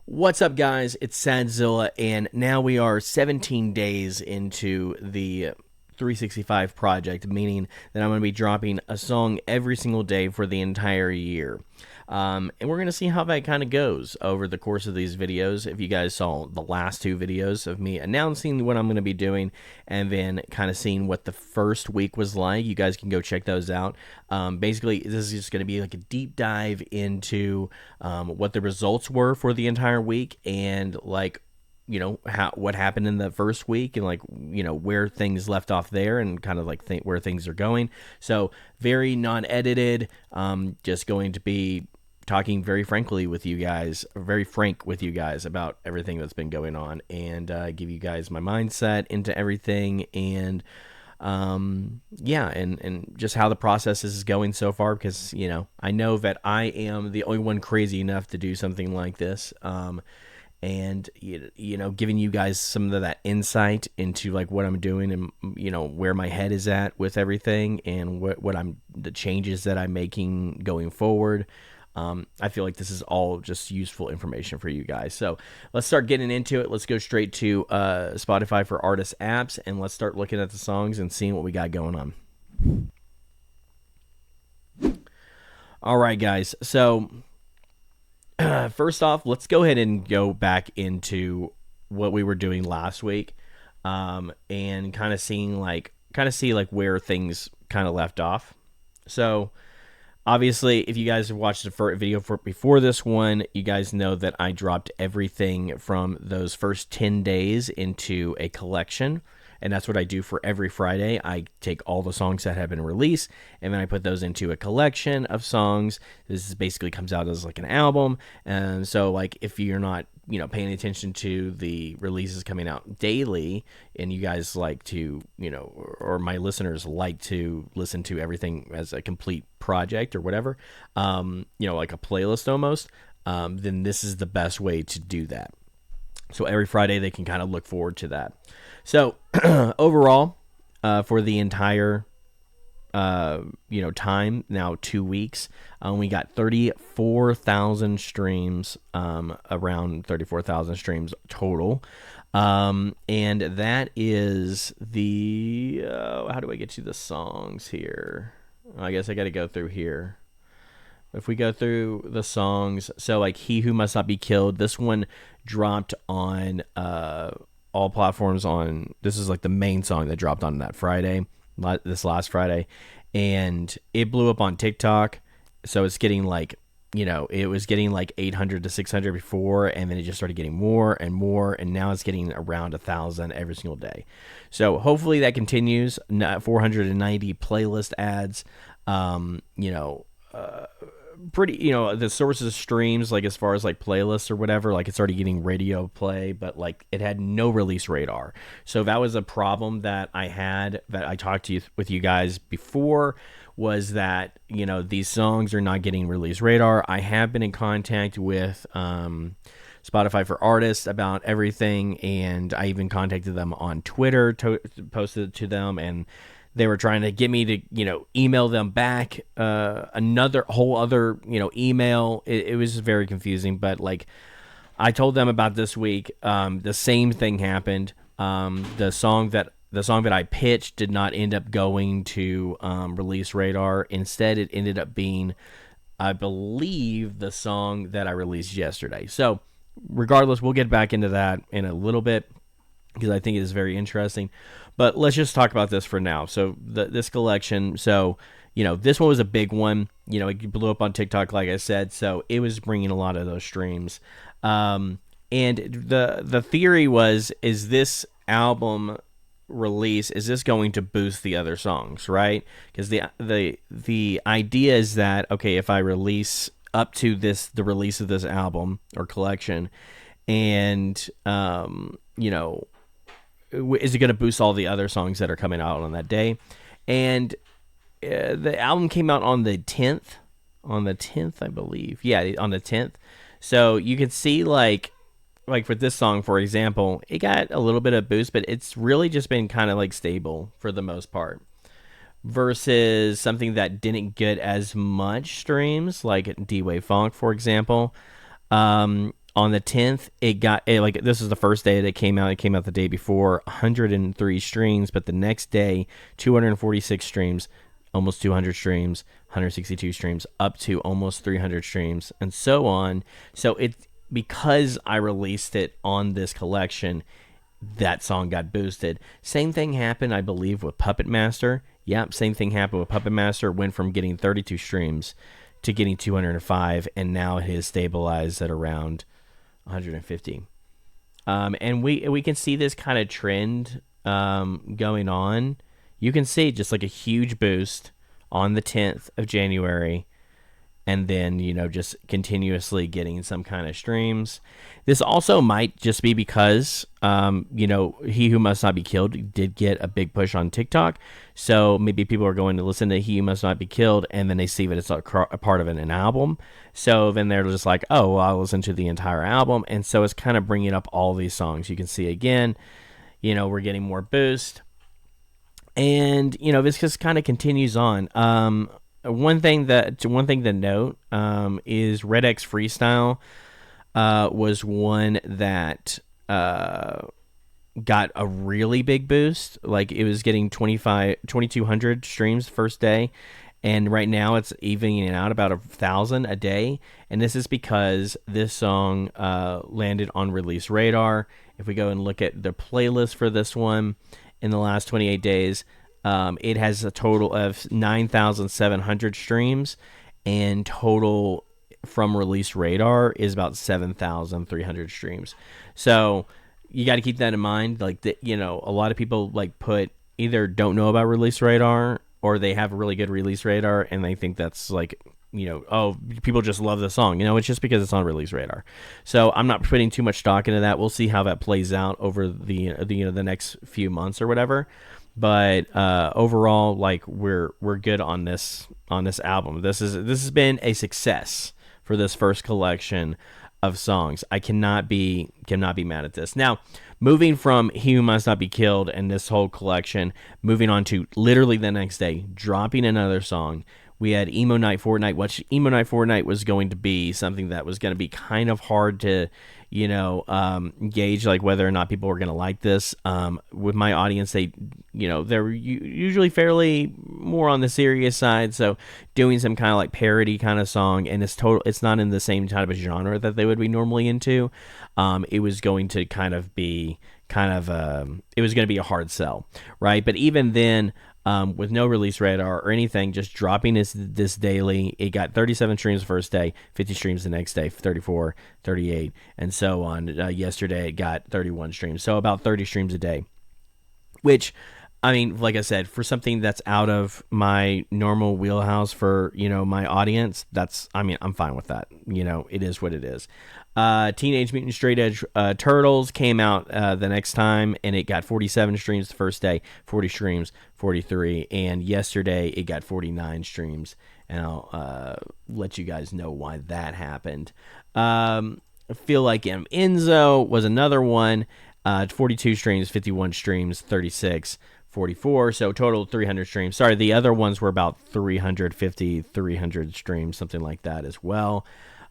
What's up, guys? It's Zilla, and now we are 17 days into the 365 project, meaning that I'm going to be dropping a song every single day for the entire year. And we're going to see how that kind of goes over the course of these videos. If you guys saw the last two videos of me announcing what I'm going to be doing and then kind of seeing what the first week was like, you guys can go check those out. Basically, this is just going to be like a deep dive into what the results were for the entire week and like what happened in the first week and where things left off there and kind of like where things are going. So very non-edited, just going to be talking very frankly with you guys, very frank with you guys about everything that's been going on, and give you guys my mindset into everything, and and just how the process is going so far, because I know that I am the only one crazy enough to do something like this, and giving you guys some of that insight into like what I'm doing and where my head is at with everything and what I'm the changes that I'm making going forward. I feel like this is all just useful information for you guys. So let's start getting into it. Let's go straight to Spotify for Artists apps, and let's start looking at the songs and seeing what we got going on. All right, guys. So first off, let's go ahead and go back into what we were doing last week, and kind of see where things kind of left off. So obviously, if you guys have watched the video before this one, you guys know that I dropped everything from those first 10 days into a collection. And that's what I do for every Friday. I take all the songs that have been released, and then I put those into a collection of songs. This basically comes out as like an album. And so like if you're not paying attention to the releases coming out daily, and you guys like to or my listeners like to listen to everything as a complete project or whatever, like a playlist almost, then this is the best way to do that. So every Friday they can kind of look forward to that. So overall, for the entire time, now 2 weeks, we got 34,000 streams, around 34,000 streams total. And that is the how do I get to the songs here? I guess I got to go through here. If we go through the songs, so like He Who Must Not Be Killed, this one dropped on all platforms. This is like the main song that dropped on that Friday, this last Friday, and it blew up on TikTok. So it's getting like, it was getting like 800 to 600 before, and then it just started getting more and more, and now it's getting around 1,000 every single day. So hopefully that continues. 490 playlist ads, pretty, the sources of streams, like as far as like playlists or whatever, like it's already getting radio play, but like it had no release radar. So that was a problem that I had, that I talked with you guys before, was that these songs are not getting release radar. I have been in contact with Spotify for Artists about everything, and I even contacted them on Twitter, posted it to them, and they were trying to get me to, email them back another whole other, email. It was very confusing, but like I told them about this week, the same thing happened. The song that I pitched did not end up going to release radar. Instead, it ended up being, I believe, the song that I released yesterday. So regardless, we'll get back into that in a little bit, because I think it is very interesting. But let's just talk about this for now. So this collection, so this one was a big one. It blew up on TikTok, like I said, so it was bringing a lot of those streams. And the theory was, is this album release, is this going to boost the other songs, right? Because the idea is that, okay, if I release up to the release of this album or collection, and is it going to boost all the other songs that are coming out on that day? And the album came out on the 10th. On the 10th, I believe. Yeah, on the 10th. So you can see like for this song, for example, it got a little bit of boost, but it's really just been kind of like stable for the most part. Versus something that didn't get as much streams, like D-Wave Funk, for example. On the 10th, it got like this is the first day that it came out. It came out the day before, 103 streams, but the next day, 246 streams, almost 200 streams, 162 streams, up to almost 300 streams, and so on. So it because I released it on this collection, that song got boosted. Same thing happened, I believe, with Puppet Master. Yep, same thing happened with Puppet Master. Went from getting 32 streams to getting 205, and now it is stabilized at around 150. And we can see this kind of trend going on. You can see just like a huge boost on the 10th of January, and then just continuously getting some kind of streams. This also might just be because He Who Must Not Be Killed did get a big push on TikTok, so maybe people are going to listen to He Who Must Not Be Killed, and then they see that it's a part of an album, so then they're just like, oh, well, I'll listen to the entire album. And so it's kind of bringing up all these songs. You can see again, we're getting more boost, and this just kind of continues on. One thing to note is Red X Freestyle was one that got a really big boost. Like, it was getting 2,200 streams the first day, and right now it's evening out about 1,000 a day. And this is because this song landed on Release Radar. If we go and look at the playlist for this one in the last 28 days, it has a total of 9,700 streams, and total from Release Radar is about 7,300 streams. So you got to keep that in mind. Like, a lot of people either don't know about Release Radar, or they have a really good Release Radar and they think that's oh, people just love the song. It's just because it's on Release Radar. So I'm not putting too much stock into that. We'll see how that plays out over the next few months or whatever. But overall, we're good on this album. This has been a success for this first collection of songs. I cannot be mad at this. Now, moving from He Who Must Not Be Killed and this whole collection, moving on to literally the next day, dropping another song. We had Emo Night Fortnite, which Emo Night Fortnite was going to be something that was going to be kind of hard to gauge, whether or not people were going to like this. With my audience, they're usually fairly more on the serious side, so doing some kind of parody kind of song, and it's not in the same type of genre that they would be normally into. It was going to be a hard sell, right? But even then, with no Release Radar or anything, just dropping this daily. It got 37 streams the first day, 50 streams the next day, 34, 38, and so on. Yesterday, it got 31 streams, so about 30 streams a day, which, like I said, for something that's out of my normal wheelhouse for, my audience, I'm fine with that. It is what it is. Teenage Mutant Straight Edge Turtles came out the next time, and it got 47 streams the first day, 40 streams, 43, and yesterday it got 49 streams, and I'll let you guys know why that happened. I feel like Enzo was another one, 42 streams, 51 streams, 36, 44, so total 300 streams. Sorry, the other ones were about 350, 300 streams, something like that as well.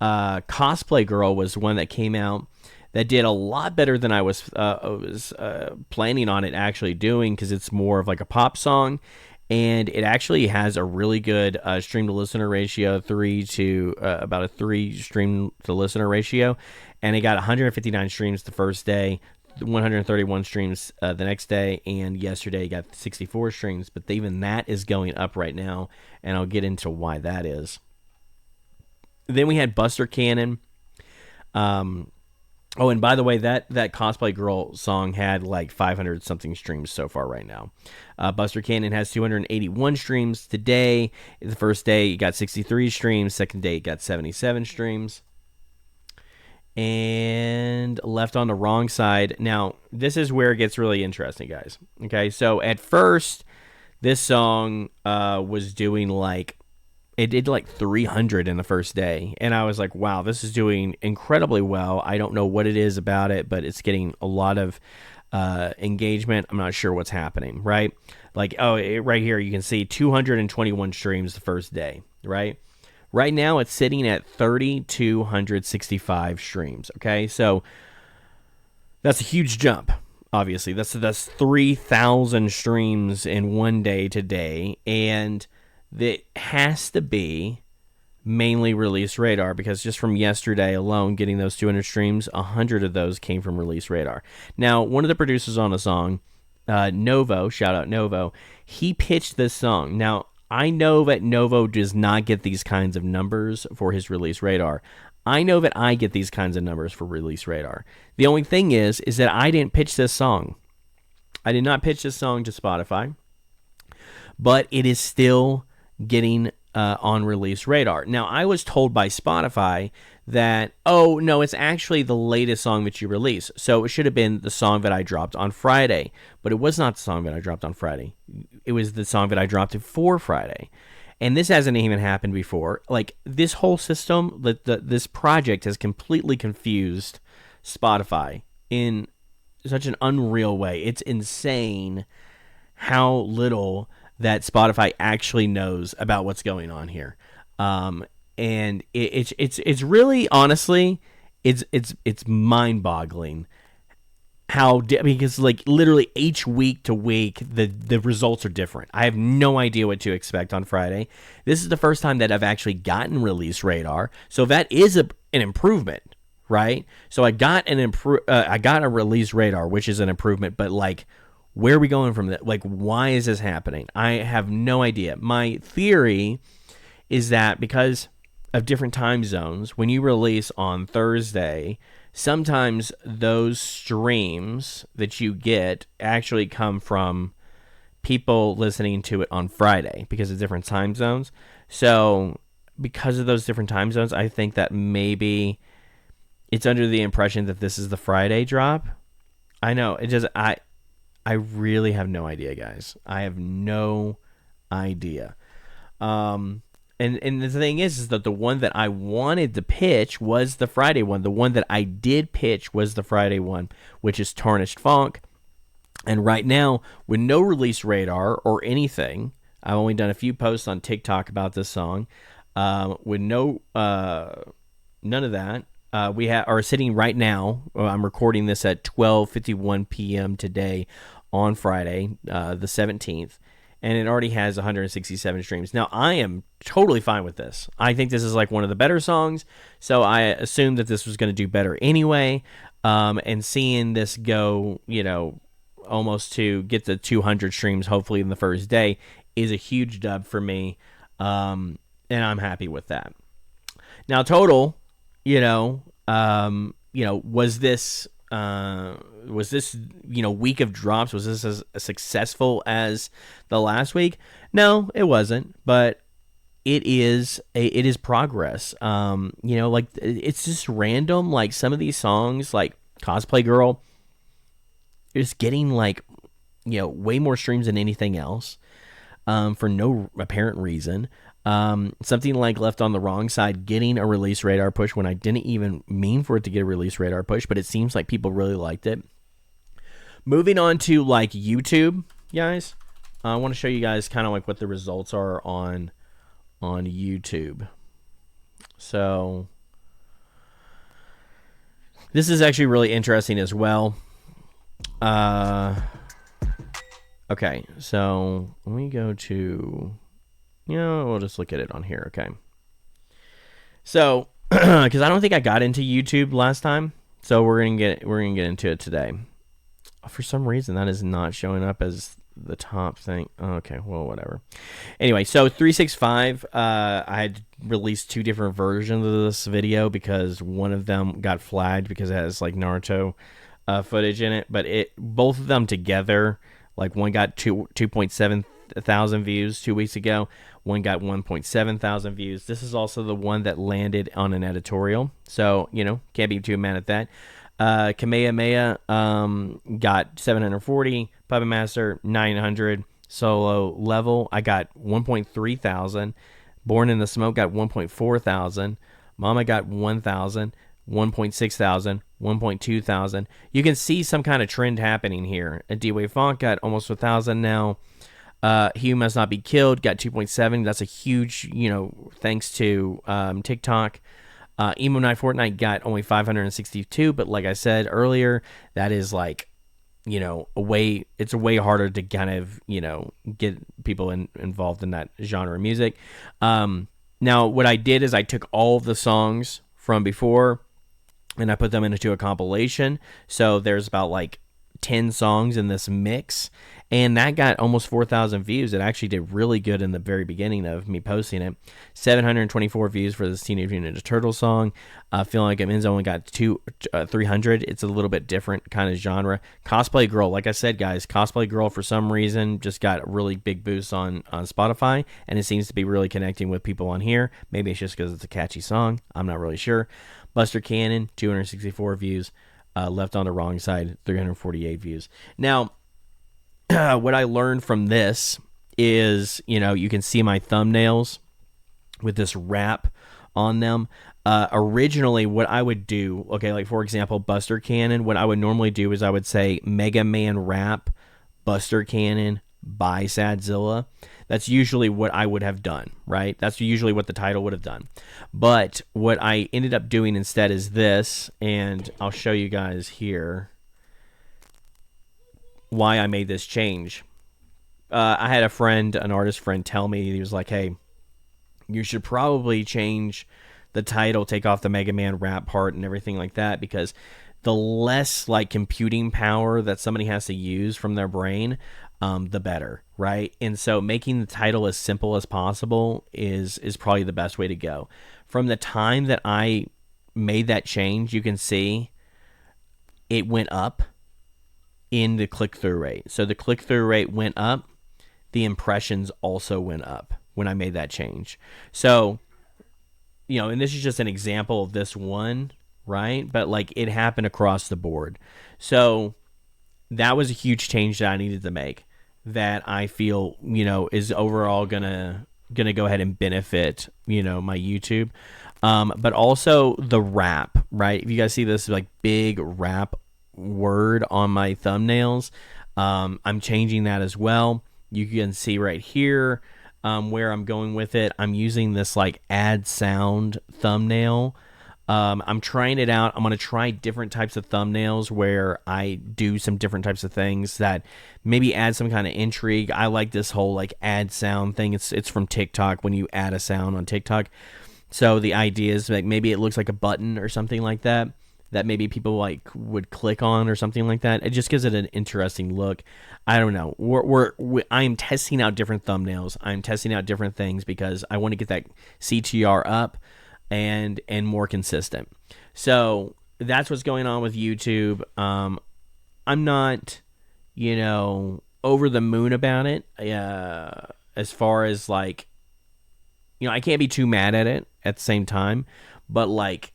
Cosplay Girl was one that came out that did a lot better than I was planning on it actually doing, because it's more of a pop song, and it actually has a really good stream to listener ratio, about a 3 stream to listener ratio, and it got 159 streams the first day, 131 streams the next day, and yesterday it got 64 streams, but even that is going up right now, and I'll get into why that is. Then we had Buster Cannon. Oh, and by the way, that Cosplay Girl song had 500 something streams so far right now. Buster Cannon has 281 streams today. The first day it got 63 streams. Second day it got 77 streams. And Left on the Wrong Side. Now, this is where it gets really interesting, guys. Okay, so at first, this song was doing it did 300 in the first day, and I was like, wow, this is doing incredibly well. I don't know what it is about it, but it's getting a lot of engagement. I'm not sure what's happening, right? Right here you can see 221 streams the first day, right? Right now, it's sitting at 3,265 streams. Okay, so that's a huge jump. Obviously, that's 3,000 streams in one day today, and that has to be mainly Release Radar, because just from yesterday alone, getting those 200 streams, 100 of those came from Release Radar. Now, one of the producers on the song, Novo, shout out Novo, he pitched this song. Now, I know that Novo does not get these kinds of numbers for his Release Radar. I know that I get these kinds of numbers for Release Radar. The only thing is that I didn't pitch this song. I did not pitch this song to Spotify, but it is still getting on Release Radar. Now, I was told by Spotify that, oh, no, it's actually the latest song that you release. So it should have been the song that I dropped on Friday, but it was not the song that I dropped on Friday. It was the song that I dropped before Friday. And this hasn't even happened before. Like, this whole system, this project has completely confused Spotify in such an unreal way. It's insane how little that Spotify actually knows about what's going on here. And it's really, honestly, it's mind-boggling how, because like literally each week to week the results are different. I have no idea what to expect on Friday. This is the first time that I've actually gotten Release Radar, so that is an improvement, right? So I got a Release Radar, which is an improvement, but like, where are we going from that? Like, why is this happening? I have no idea. My theory is that because of different time zones, when you release on Thursday, sometimes those streams that you get actually come from people listening to it on Friday because of different time zones. So because of those different time zones, I think that maybe it's under the impression that this is the Friday drop. I know, it just, I really have no idea, guys. I have no idea. And the thing is that the one that I wanted to pitch was the Friday one. The one that I did pitch was the Friday one, which is Tarnished Funk. And right now, with no Release Radar or anything, I've only done a few posts on TikTok about this song. With none of that, we are sitting right now. I'm recording this at 12:51 p.m. today on Friday, the 17th. And it already has 167 streams. Now, I am totally fine with this. I think this is like one of the better songs, so I assumed that this was going to do better anyway. And seeing this go, almost to get the 200 streams, hopefully in the first day, is a huge dub for me, and I'm happy with that. Now, total, was this week of drops, was this as successful as the last week? No, it wasn't, but it is progress. Like, it's just random. Like, some of these songs, like Cosplay Girl, is getting like way more streams than anything else, for no apparent reason. Something like Left on the Wrong Side getting a Release Radar push when I didn't even mean for it to get a Release Radar push, but it seems like people really liked it. Moving on to like YouTube, guys, I want to show you guys kind of like what the results are on YouTube. So this is actually really interesting as well. Okay, so let me go to, we'll just look at it on here. Okay. So, because I don't think I got into YouTube last time, so we're gonna get into it today. For some reason, that is not showing up as the top thing. Okay, well, whatever. Anyway, so 365, I had released two different versions of this video because one of them got flagged because it has like Naruto footage in it, but both of them together, like one got 2.7 thousand views 2 weeks ago, one got 1.7 thousand views. This is also the one that landed on an editorial, so can't be too mad at that. Kamehameha got 740, Puppet Master 900, Solo Level I got 1.3 thousand, Born in the Smoke got 1.4 thousand, Mama got 1,000, 1.6 thousand, 1.2 thousand. You can see some kind of trend happening here. D-Wave Font got almost 1,000 now. He Who Must Not Be Killed got 2.7. That's a huge, thanks to TikTok. Emo Night Fortnite got only 562, but like I said earlier, that is like, it's a way harder to kind of, get people involved in that genre of music. Now, what I did is I took all of the songs from before and I put them into a compilation. So there's about like 10 songs in this mix, and that got almost 4,000 views. It actually did really good in the very beginning of me posting it. 724 views for this Teenage Mutant Ninja Turtles song. Feeling Like It only got 300. It's a little bit different kind of genre. Cosplay Girl, like I said, guys, Cosplay Girl for some reason just got a really big boost on Spotify, and it seems to be really connecting with people on here. Maybe it's just because it's a catchy song. I'm not really sure. Buster Cannon, 264 views. Left on the Wrong Side, 348 views. Now, what I learned from this is, you can see my thumbnails with this wrap on them. Originally, what I would do, okay, like for example, Buster Cannon, what I would normally do is I would say Mega Man Rap, Buster Cannon, by Zilla. That's usually what I would have done, right? That's usually what the title would have done. But what I ended up doing instead is this, and I'll show you guys here why I made this change. I had a friend, an artist friend, tell me, he was like, hey, you should probably change the title, take off the Mega Man Rap part and everything like that, because the less like computing power that somebody has to use from their brain, the better, right? And so making the title as simple as possible is probably the best way to go. From the time that I made that change, you can see it went up in the click-through rate. So the click-through rate went up. The impressions also went up when I made that change. So, and this is just an example of this one, right? But like it happened across the board. So that was a huge change that I needed to make, that I feel, is overall gonna go ahead and benefit, my YouTube. But also the rap, right? If you guys see this like big rap word on my thumbnails, I'm changing that as well. You can see right here where I'm going with it. I'm using this like add sound thumbnail. I'm trying it out. I'm going to try different types of thumbnails where I do some different types of things that maybe add some kind of intrigue. I like this whole like add sound thing. It's from TikTok, when you add a sound on TikTok. So the idea is like maybe it looks like a button or something like that maybe people like would click on or something like that. It just gives it an interesting look. I don't know. I'm testing out different thumbnails. I'm testing out different things because I want to get that CTR up and more consistent. So that's what's going on with YouTube. I'm not, over the moon about it. As far as like, I can't be too mad at it at the same time, but like,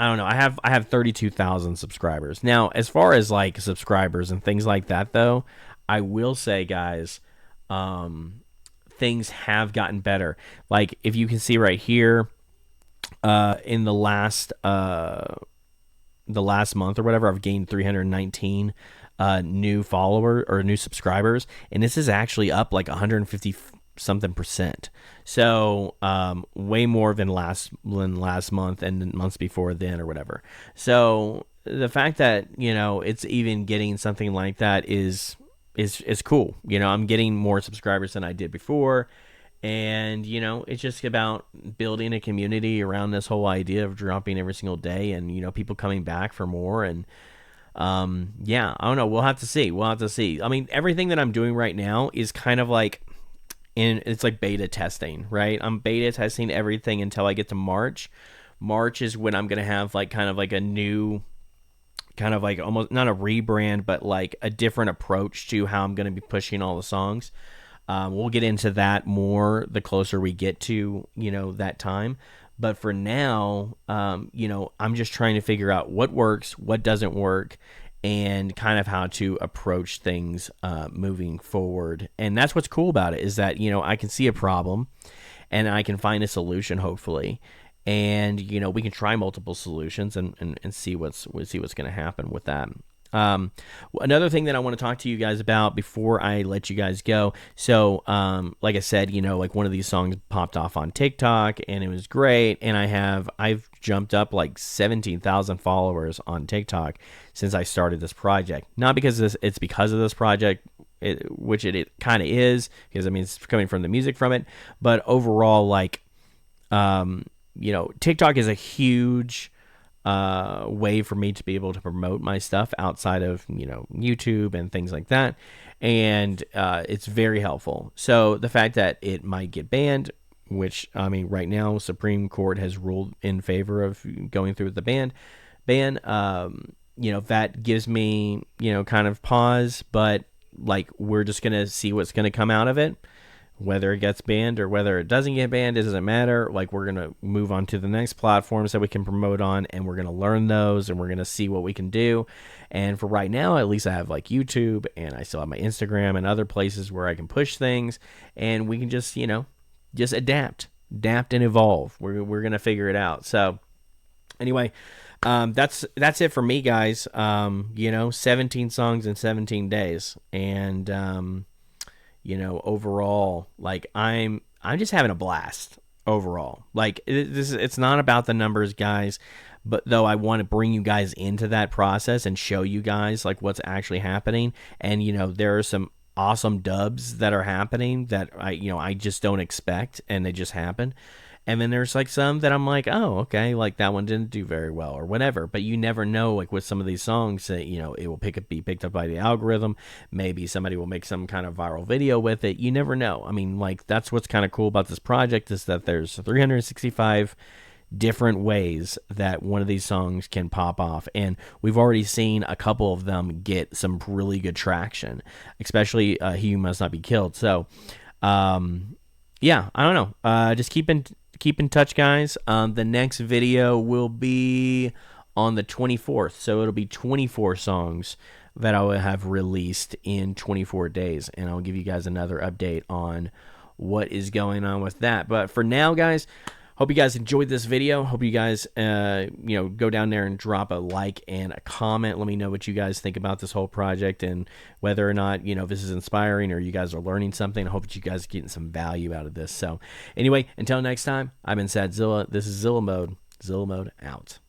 I don't know. I have 32,000 subscribers now. As far as like subscribers and things like that, though, I will say, guys, things have gotten better. Like if you can see right here, in the last month or whatever, I've gained 319 new follower or new subscribers, and this is actually up like 150 something percent. So way more than last month and months before then or whatever. So the fact that it's even getting something like that is cool. I'm getting more subscribers than I did before. And, it's just about building a community around this whole idea of dropping every single day and, people coming back for more. And, I don't know. We'll have to see. I mean, everything that I'm doing right now is kind of like, it's like beta testing, right? I'm beta testing everything until I get to March. March is when I'm going to have like kind of like a new, kind of like almost not a rebrand, but like a different approach to how I'm going to be pushing all the songs. We'll get into that more the closer we get to, that time. But for now, I'm just trying to figure out what works, what doesn't work, and kind of how to approach things moving forward. And that's what's cool about it, is that, I can see a problem and I can find a solution, hopefully. And, we can try multiple solutions and see what's going to happen with that. Another thing that I want to talk to you guys about before I let you guys go. So, like I said, like one of these songs popped off on TikTok and it was great. And I've jumped up like 17,000 followers on TikTok since I started this project. Not because it's because of this project, which it kind of is, because I mean, it's coming from the music from it. But overall, like, TikTok is a huge way for me to be able to promote my stuff outside of YouTube and things like that, and it's very helpful. So the fact that it might get banned, which I mean right now Supreme Court has ruled in favor of going through with the ban, that gives me kind of pause, but like we're just gonna see what's gonna come out of it. Whether it gets banned or whether it doesn't get banned, it doesn't matter. Like, we're going to move on to the next platforms that we can promote on, and we're going to learn those, and we're going to see what we can do. And for right now, at least I have like YouTube, and I still have my Instagram and other places where I can push things, and we can just, just adapt and evolve. We're going to figure it out. So anyway, that's it for me, guys. 17 songs in 17 days. And, overall, like I'm just having a blast overall. Like it's not about the numbers, guys, but though I want to bring you guys into that process and show you guys like what's actually happening. And, there are some awesome dubs that are happening that I just don't expect, and they just happen. And then there's like some that I'm like, oh, okay, like that one didn't do very well or whatever. But you never know, like with some of these songs that, it will be picked up by the algorithm. Maybe somebody will make some kind of viral video with it. You never know. I mean, like that's what's kind of cool about this project, is that there's 365 different ways that one of these songs can pop off. And we've already seen a couple of them get some really good traction, especially He Who Must Not Be Killed. So, yeah, I don't know. Just keep in touch, guys. The next video will be on the 24th, so it'll be 24 songs that I will have released in 24 days, and I'll give you guys another update on what is going on with that. But for now, guys, hope you guys enjoyed this video. Hope you guys, go down there and drop a like and a comment. Let me know what you guys think about this whole project and whether or not, this is inspiring or you guys are learning something. I hope that you guys are getting some value out of this. So anyway, until next time, I've been Sad Zilla. This is Zilla Mode. Zilla Mode out.